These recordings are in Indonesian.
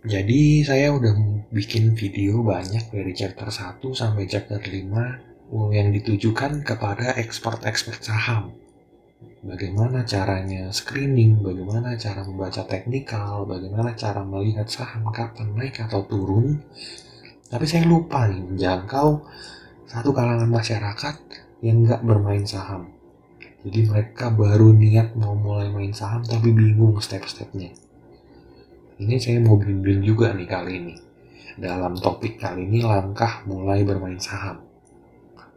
Jadi saya udah bikin video banyak dari chapter 1 sampai chapter 5 yang ditujukan kepada expert-expert saham. Bagaimana caranya screening, bagaimana cara membaca teknikal, bagaimana cara melihat saham kapan naik atau turun. Tapi saya lupa nih menjangkau satu kalangan masyarakat yang nggak bermain saham. Jadi mereka baru niat mau mulai main saham tapi bingung step-stepnya. Ini saya mau bimbing juga nih kali ini. Dalam topik kali ini langkah mulai bermain saham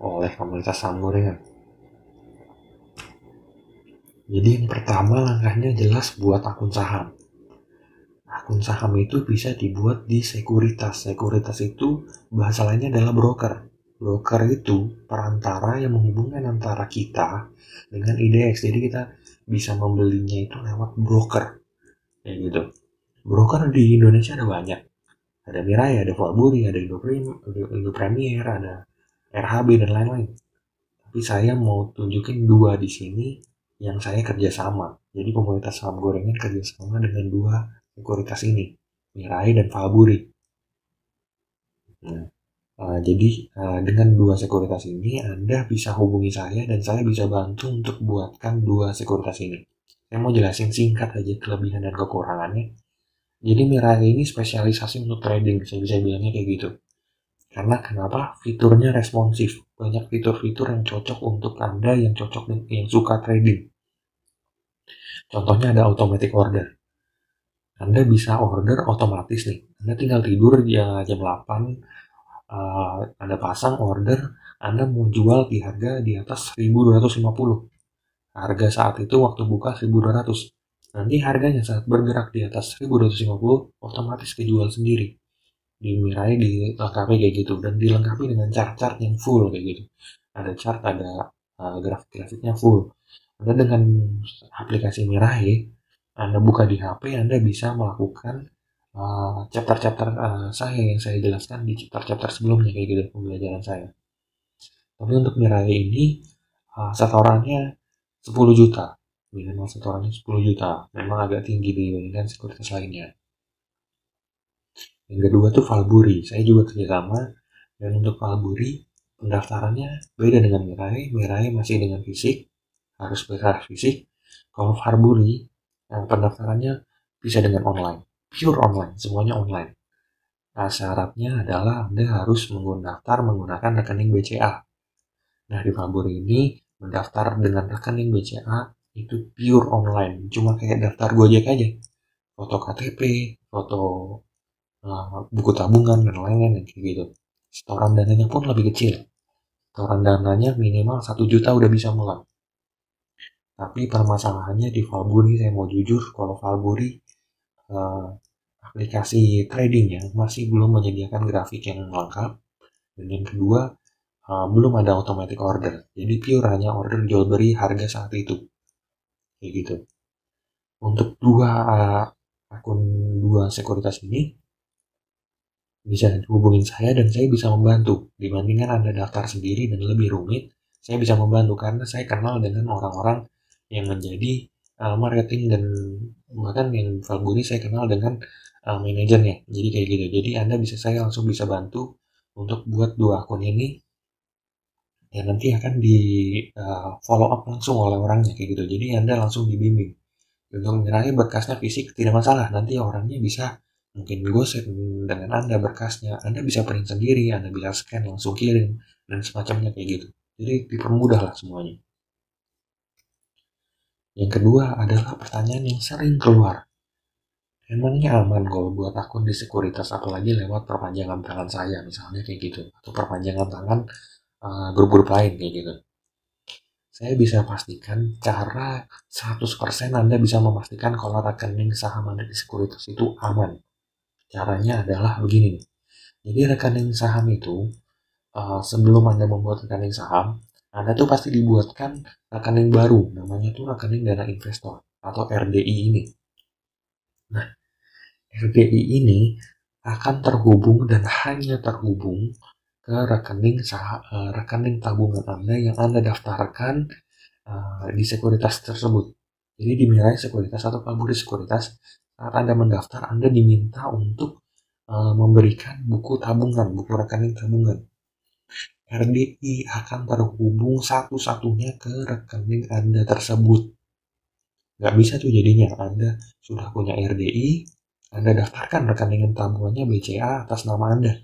oleh komunitas saham gorengan. Jadi yang pertama langkahnya jelas buat akun saham. Akun saham itu bisa dibuat di sekuritas. Sekuritas itu bahasa lainnya adalah broker. Broker itu perantara yang menghubungkan antara kita dengan IDX. Jadi kita bisa membelinya itu lewat broker. Kayak gitu. Broker di Indonesia ada banyak. Ada Mirai, ada Valburi, ada Indo Premier, ada RHB dan lain-lain. Tapi saya mau tunjukin dua di sini yang saya kerjasama. Jadi komunitas saham gorengan kerjasama dengan dua sekuritas ini, Mirai dan Valburi. Nah, jadi dengan dua sekuritas ini Anda bisa hubungi saya dan saya bisa bantu untuk buatkan dua sekuritas ini. Saya mau jelasin singkat aja kelebihan dan kekurangannya. Jadi Mirai ini spesialisasi untuk trading, saya bisa bilangnya kayak gitu. Karena kenapa? Fiturnya responsif. Banyak fitur-fitur yang cocok untuk Anda yang suka trading. Contohnya ada automatic order. Anda bisa order otomatis nih. Anda tinggal tidur ya jam 8, Anda pasang order, Anda mau jual di harga di atas 1250. Harga saat itu waktu buka 1200. Nanti harganya saat bergerak di atas 1250 otomatis kejual sendiri. Di Mirai dilengkapi kayak gitu dan dilengkapi dengan chart-chart yang full kayak gitu. Ada chart, ada grafik-grafiknya full. Anda dengan aplikasi Mirai, Anda buka di HP, Anda bisa melakukan chapter-chapter saya yang saya jelaskan di chapter-chapter sebelumnya kayak gitu pembelajaran saya. Tapi untuk Mirai ini setorannya 10 juta, minimal setorannya 10 juta. Memang agak tinggi dibandingkan sekuritas lainnya. Yang kedua tuh Valburi, saya juga kerjasama dan untuk Valburi pendaftarannya beda dengan Mirai. Mirai masih dengan fisik, harus bayar fisik. Kalau Valburi pendaftarannya bisa dengan online, pure online, semuanya online. Nah, syaratnya adalah Anda harus menggunakan rekening BCA. Nah, di Valburi ini mendaftar dengan rekening BCA itu pure online, cuma kayak daftar Gojek aja. Foto KTP, foto buku tabungan dan lain-lain kayak gitu. Setoran dananya pun lebih kecil. Setoran dananya minimal 1 juta udah bisa mulai. Tapi permasalahannya di Valburi, saya mau jujur, kalau Valburi eh, aplikasi tradingnya masih belum menyediakan grafik yang lengkap. Dan yang kedua, belum ada automatic order. Jadi pure hanya order jual beli harga saat itu. Kayak gitu. Untuk akun dua sekuritas ini, bisa hubungin saya dan saya bisa membantu. Dibandingkan Anda daftar sendiri dan lebih rumit, saya bisa membantu karena saya kenal dengan orang-orang yang menjadi marketing dan bahkan yang Valburi saya kenal dengan manajernya. Jadi kayak gitu. Jadi saya langsung bisa bantu untuk buat dua akun ini yang nanti akan di follow up langsung oleh orangnya kayak gitu. Jadi Anda langsung dibimbing. Untuk menyerahkan berkasnya fisik tidak masalah, nanti orangnya bisa mungkin goset dengan Anda berkasnya, Anda bisa print sendiri, Anda bisa scan langsung kirim, dan semacamnya kayak gitu. Jadi dipermudah lah semuanya. Yang kedua adalah pertanyaan yang sering keluar. Emangnya aman kalau buat akun di sekuritas apalagi lewat perpanjangan tangan saya misalnya kayak gitu, atau perpanjangan tangan grup-grup lain kayak gitu. Saya bisa pastikan cara 100% Anda bisa memastikan kalau rekening saham Anda di sekuritas itu aman. Caranya adalah begini nih. Jadi rekening saham itu sebelum Anda membuat rekening saham, Anda tuh pasti dibuatkan rekening baru, namanya tuh rekening dana investor atau RDI ini. Nah, RDI ini akan terhubung dan hanya terhubung ke rekening tabungan Anda yang Anda daftarkan di sekuritas tersebut. Jadi di Mirai sekuritas atau Valburi sekuritas, Saat Anda mendaftar, Anda diminta untuk memberikan buku tabungan, buku rekening tabungan. RDI akan terhubung satu-satunya ke rekening Anda tersebut. Nggak bisa tuh jadinya Anda sudah punya RDI, Anda daftarkan rekening tabungannya BCA atas nama Anda.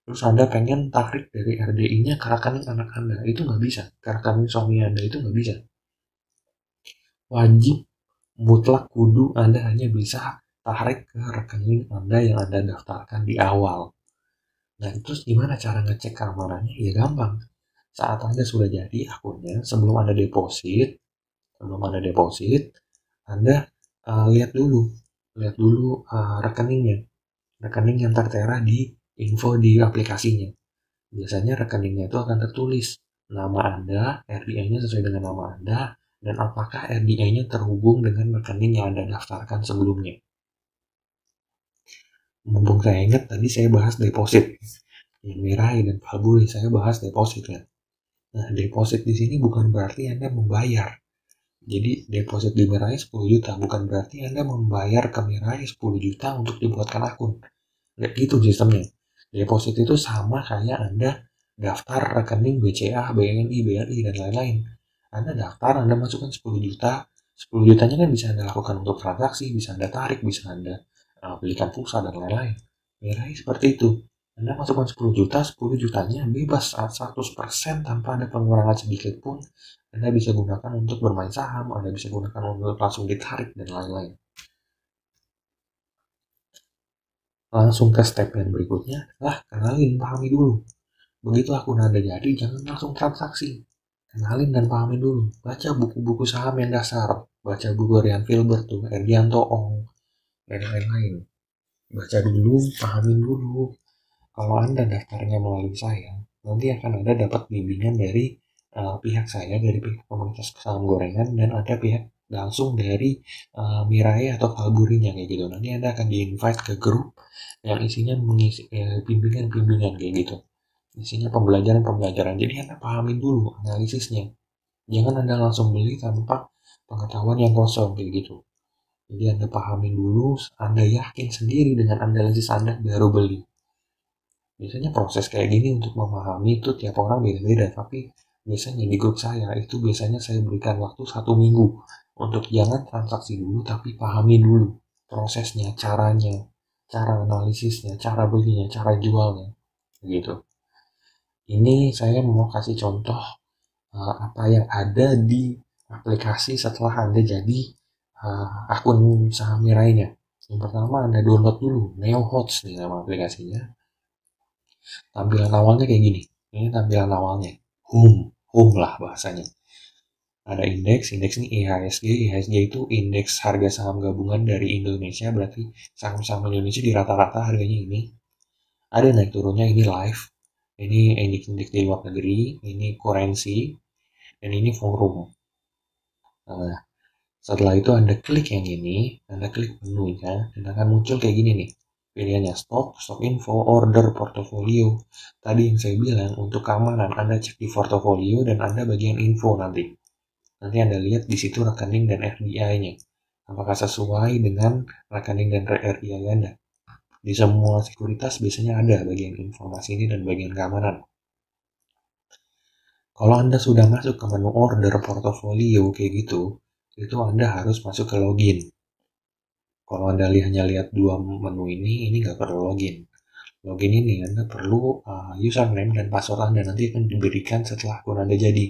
Terus Anda pengen tarik dari RDI-nya ke rekening anak Anda. Itu nggak bisa. Ke rekening suami Anda itu nggak bisa. Wajib mutlak kudu Anda hanya bisa tarik ke rekening Anda yang Anda daftarkan di awal. Nah, terus gimana cara ngecek keamanannya? Ya gampang. Saat Anda sudah jadi akunnya, sebelum Anda deposit, Anda lihat dulu rekeningnya, rekening yang tertera di info di aplikasinya. Biasanya rekeningnya itu akan tertulis nama Anda, RDI-nya sesuai dengan nama Anda, dan apakah RDI-nya terhubung dengan rekening yang Anda daftarkan sebelumnya. Mumpung saya ingat tadi saya bahas deposit. Yang Mirai dan Falburi saya bahas deposit ya. Nah, deposit di sini bukan berarti Anda membayar. Jadi deposit di Mirai 10 juta bukan berarti Anda membayar ke Mirai 10 juta untuk dibuatkan akun. Nggak gitu sistemnya. Deposit itu sama kayak Anda daftar rekening BCA, BNI, BRI, dan lain-lain. Anda daftar, Anda masukkan 10 juta, 10 jutanya kan bisa Anda lakukan untuk transaksi, bisa Anda tarik, bisa Anda belikan pulsa, dan lain-lain. Mirai seperti itu. Anda masukkan 10 juta, 10 jutanya bebas 100% tanpa ada pengurangan sedikit pun. Anda bisa gunakan untuk bermain saham, Anda bisa gunakan untuk langsung ditarik, dan lain-lain. Langsung ke step yang berikutnya, kenalin, pahami dulu. Begitu akun Anda jadi, jangan langsung transaksi. Kenalin dan pahami dulu. Baca buku-buku saham yang dasar. Baca buku Ryan Filbert tuh, Erdianto Ong, dan lain-lain. Baca dulu, pahamin dulu. Kalau Anda daftarnya melalui saya, nanti akan ada dapat bimbingan dari pihak saya, dari pihak komunitas saham gorengan, dan ada pihak langsung dari Mirai atau Falburinya kayak gitu. Nanti Anda akan di-invite ke grup yang isinya mengisi bimbingan-bimbingan kayak gitu. Isinya pembelajaran-pembelajaran. Jadi Anda pahamin dulu analisisnya. Jangan Anda langsung beli tanpa pengetahuan yang kosong kayak gitu. Jadi Anda pahamin dulu, Anda yakin sendiri dengan analisis Anda baru beli. Biasanya proses kayak gini untuk memahami itu tiap orang beda-beda, tapi biasanya di grup saya itu biasanya saya berikan waktu 1 minggu untuk jangan transaksi dulu tapi pahami dulu prosesnya, caranya, cara analisisnya, cara belinya, cara jualnya, gitu. Ini saya mau kasih contoh apa yang ada di aplikasi setelah Anda jadi akun saham Mirainya. Yang pertama Anda download dulu NeoHots nih nama aplikasinya. Tampilan awalnya kayak gini. Ini tampilan awalnya. Home lah bahasanya. Ada indeks ini IHSG. IHSG itu indeks harga saham gabungan dari Indonesia. Berarti saham-saham Indonesia di rata-rata harganya ini. Ada naik turunnya, ini live. Ini indeks-indeks di luar negeri. Ini currency. Dan ini forum. Nah, setelah itu Anda klik yang ini. Anda klik menunya. Dan akan muncul kayak gini nih. Pilihannya stock info, order, portofolio. Tadi yang saya bilang untuk keamanan Anda cek di portofolio dan Anda bagian info nanti. Nanti Anda lihat di situ rekening dan RDI-nya. Apakah sesuai dengan rekening dan RDI Anda? Di semua sekuritas biasanya ada bagian informasi ini dan bagian keamanan. Kalau Anda sudah masuk ke menu order portofolio kayak gitu, itu Anda harus masuk ke login. Kalau Anda hanya lihat dua menu ini nggak perlu login. Login ini Anda perlu username dan password Anda nanti akan diberikan setelah akun Anda jadi.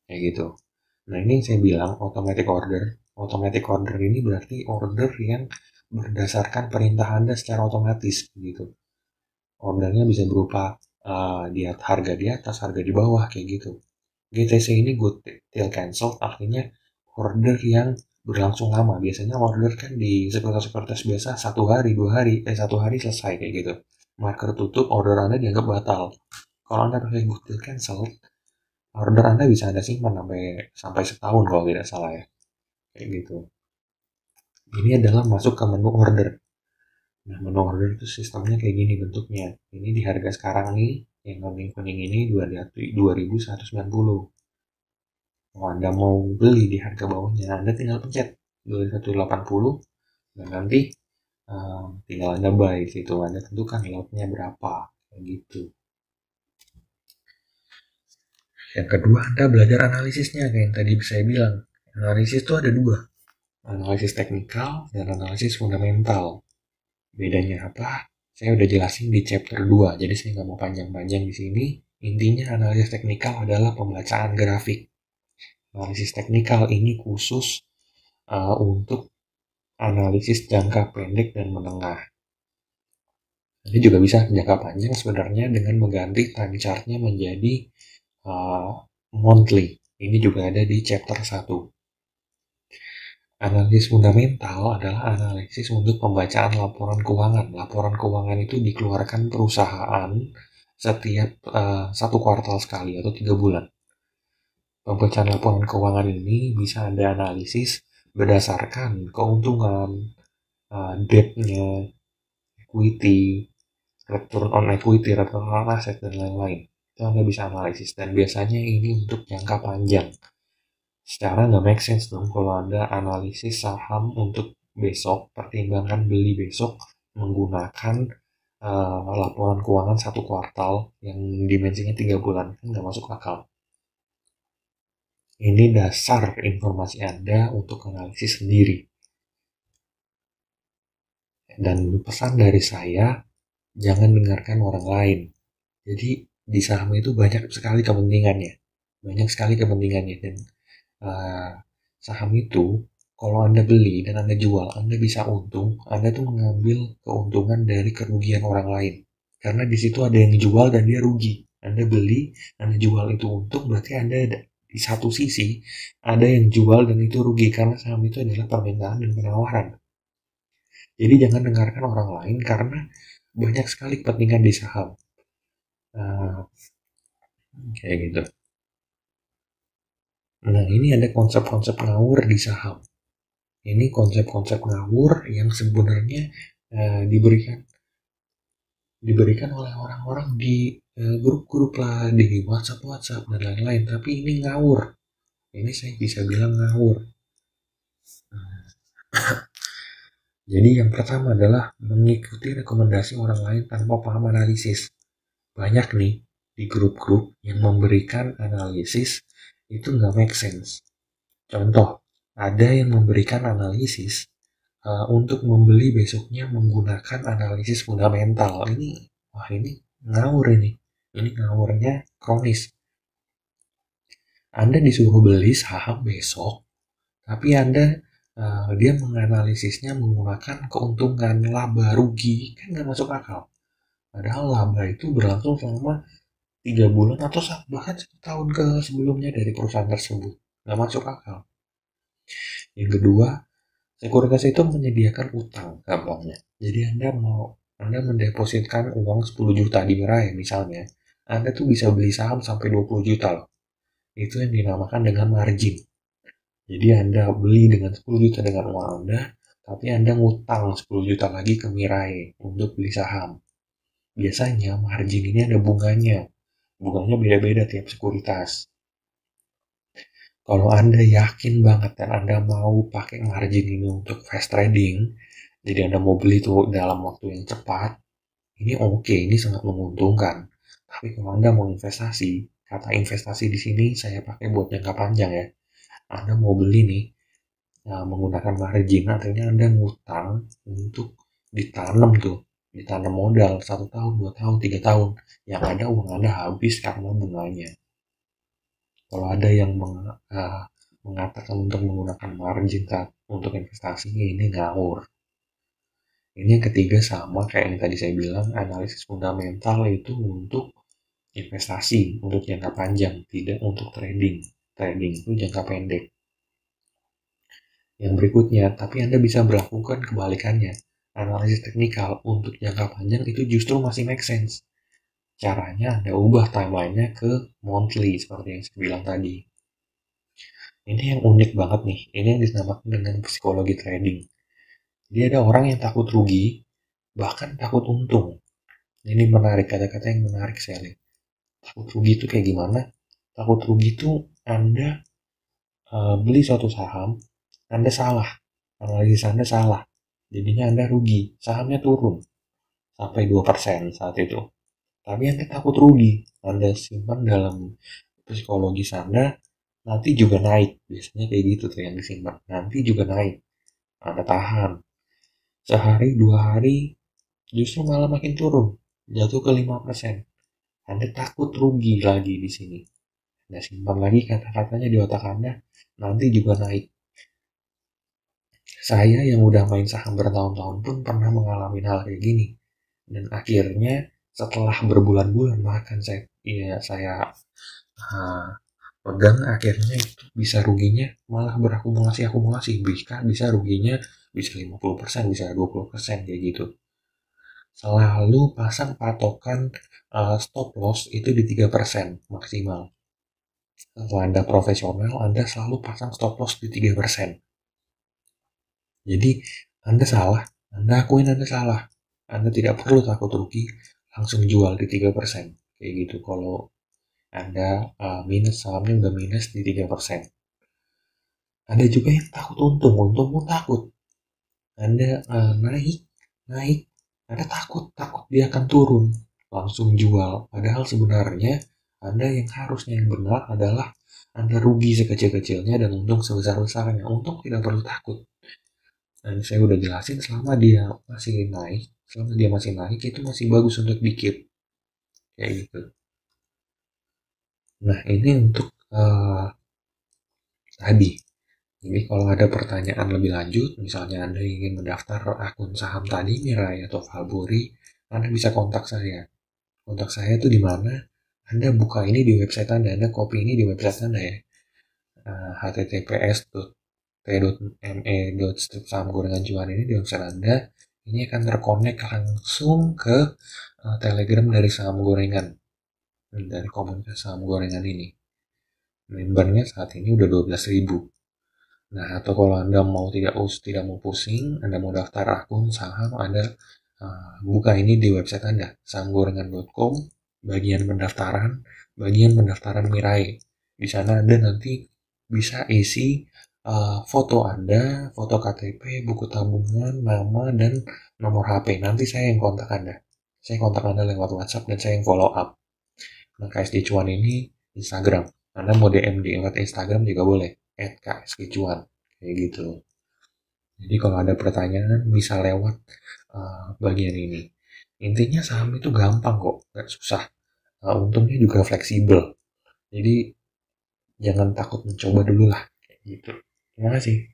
Kayak gitu. Nah ini saya bilang automatic order. Automatic order ini berarti order yang berdasarkan perintah Anda secara otomatis gitu. Ordernya bisa berupa harga di atas, harga di bawah kayak gitu. GTC ini good till cancel artinya order yang berlangsung lama. Biasanya order kan di sekuritas biasa 1 hari, 2 hari, 1 hari selesai kayak gitu. Marker tutup, order Anda dianggap batal. Kalau Anda pakai good till cancel, order Anda bisa Anda simpan sampai setahun kalau tidak salah ya. Kayak gitu. Ini adalah masuk ke menu order. Nah, menu order itu sistemnya kayak gini bentuknya. Ini di harga sekarang nih, yang kuning-kuning ini 2.190. Kalau Anda mau beli di harga bawahnya, Anda tinggal pencet 2180 Dan nanti tinggal Anda buy situ, Anda tentukan lotnya berapa, kayak gitu. Yang kedua, Anda belajar analisisnya, kayak yang tadi saya bilang. Analisis itu ada dua, analisis teknikal dan analisis fundamental. Bedanya apa? Saya udah jelasin di chapter 2, jadi saya nggak mau panjang-panjang di sini. Intinya analisis teknikal adalah pembacaan grafik. Analisis teknikal ini khusus untuk analisis jangka pendek dan menengah. Ini juga bisa jangka panjang sebenarnya dengan mengganti time chart-nya menjadi monthly. Ini juga ada di chapter 1. Analisis fundamental adalah analisis untuk pembacaan laporan keuangan. Laporan keuangan itu dikeluarkan perusahaan setiap 1 kuartal sekali atau 3 bulan. Pembacaan laporan keuangan ini bisa Anda analisis berdasarkan keuntungan, debt-nya, equity, return on equity, return on asset, dan lain-lain. Itu Anda bisa analisis, dan biasanya ini untuk jangka panjang. Secara nggak make sense dong kalau Anda analisis saham untuk besok, pertimbangkan beli besok menggunakan laporan keuangan 1 kuartal yang dimensinya 3 bulan. Kan nggak masuk akal. Ini dasar informasi Anda untuk analisis sendiri. Dan pesan dari saya, jangan dengarkan orang lain. Jadi di saham itu banyak sekali kepentingannya. Banyak sekali kepentingannya. Dan saham itu kalau Anda beli dan Anda jual, Anda bisa untung. Anda tuh mengambil keuntungan dari kerugian orang lain. Karena di situ ada yang jual dan dia rugi. Anda beli, Anda jual itu untung, berarti Anda ada di satu sisi ada yang jual dan itu rugi karena saham itu adalah permintaan dan penawaran. Jadi jangan dengarkan orang lain karena banyak sekali kepentingan di saham. Kayak gitu. Nah, ini ada konsep-konsep ngawur di saham. Ini konsep-konsep ngawur yang sebenarnya diberikan oleh orang-orang di grup-grup lah, di WhatsApp dan lain-lain. Tapi ini ngawur. Ini saya bisa bilang ngawur. Jadi yang pertama adalah mengikuti rekomendasi orang lain tanpa paham analisis. Banyak nih di grup-grup yang memberikan analisis itu nggak make sense. Contoh, ada yang memberikan analisis untuk membeli besoknya menggunakan analisis fundamental. Ini ngawur ini. Ini ngawurnya kronis. Anda disuruh beli saham besok, tapi Anda dia menganalisisnya menggunakan keuntungan, laba, rugi, kan nggak masuk akal. Padahal laba itu berlangsung selama 3 bulan atau bahkan 1 tahun ke sebelumnya dari perusahaan tersebut. Nggak masuk akal. Yang kedua, sekuritas itu menyediakan utang gampangnya. Jadi Anda mendepositkan uang 10 juta di Mirai misalnya. Anda tuh bisa beli saham sampai 20 juta loh. Itu yang dinamakan dengan margin. Jadi Anda beli dengan 10 juta dengan uang Anda, tapi Anda ngutang 10 juta lagi ke Mirai untuk beli saham. Biasanya margin ini ada bunganya. Bunganya beda-beda tiap sekuritas. Kalau Anda yakin banget dan Anda mau pakai margin ini untuk fast trading, jadi Anda mau beli itu dalam waktu yang cepat, ini oke, ini sangat menguntungkan. Tapi kalau Anda mau investasi, kata investasi di sini saya pakai buat jangka panjang ya. Anda mau beli nih, menggunakan margin, artinya Anda ngutang untuk ditanam modal 1 tahun, 2 tahun, 3 tahun. Yang ada uang Anda habis karena bunganya. Kalau ada yang mengatakan untuk menggunakan margin untuk investasi, ini ngawur. Ini yang ketiga sama kayak yang tadi saya bilang, analisis fundamental itu untuk investasi, untuk jangka panjang, tidak untuk trading. Trading itu jangka pendek. Yang berikutnya, tapi Anda bisa melakukan kebalikannya. Analisis teknikal untuk jangka panjang itu justru masih make sense. Caranya Anda ubah timeline-nya ke monthly seperti yang saya bilang tadi. Ini yang unik banget nih. Ini yang dinamakan dengan psikologi trading. Jadi ada orang yang takut rugi, bahkan takut untung. Ini menarik, kata-kata yang menarik sekali. Takut rugi itu kayak gimana? Takut rugi itu Anda beli suatu saham, Anda salah. Analisis Anda salah. Jadinya Anda rugi, sahamnya turun sampai 2% saat itu. Tapi Anda takut rugi, Anda simpan dalam psikologis Anda, nanti juga naik. Biasanya kayak gitu tuh yang disimpan, nanti juga naik. Anda tahan, sehari, 2 hari, justru malah makin turun, jatuh ke 5%. Anda takut rugi lagi di sini. Anda simpan lagi kata-katanya di otak Anda, nanti juga naik. Saya yang udah main saham bertahun-tahun pun pernah mengalami hal kayak gini. Dan akhirnya setelah berbulan-bulan bahkan saya uh, pegang, akhirnya itu bisa ruginya malah berakumulasi, bisa ruginya bisa 50%, bisa 20% kayak gitu. Selalu pasang patokan stop loss itu di 3% maksimal. Kalau Anda profesional, Anda selalu pasang stop loss di 3%. Jadi Anda salah, Anda akuin Anda salah. Anda tidak perlu takut rugi, langsung jual di 3%. Kayak gitu kalau Anda minus, sahamnya udah minus di 3%. Ada juga yang takut untung pun takut. Anda naik, Anda takut dia akan turun, langsung jual. Padahal sebenarnya Anda yang benar adalah Anda rugi sekecil-kecilnya dan untung sebesar-besarnya. Untung tidak perlu takut. Dan saya udah jelasin selama dia masih naik itu masih bagus untuk dikit kayak gitu. Nah ini untuk tadi. Jadi kalau ada pertanyaan lebih lanjut, misalnya Anda ingin mendaftar akun saham tadi, Mirai atau Valburi, Anda bisa kontak saya. Kontak saya itu di mana? Anda buka ini di website Anda copy ini di website Anda ya. https://t.me. Saham gorengan cuan ini di website Anda. Ini akan terkonek langsung ke Telegram dari saham gorengan, dari komunitas saham gorengan ini. Membernya saat ini udah 12.000. Nah, atau kalau Anda tidak mau pusing, Anda mau daftar akun saham, Anda buka ini di website Anda, sahamgorengan.com, bagian pendaftaran Mirai. Di sana Anda nanti bisa isi foto Anda, foto KTP, buku tabungan, nama, dan nomor HP. Nanti saya yang kontak Anda. Saya kontak Anda lewat WhatsApp dan saya yang follow up. Nah, KSD Cuan ini Instagram. Anda mau DM di lewat Instagram juga boleh, @ksdcuan, kayak gitu. Jadi kalau ada pertanyaan bisa lewat bagian ini. Intinya saham itu gampang kok, nggak susah. Untungnya juga fleksibel. Jadi jangan takut mencoba dulu lah, kayak gitu. Terima kasih.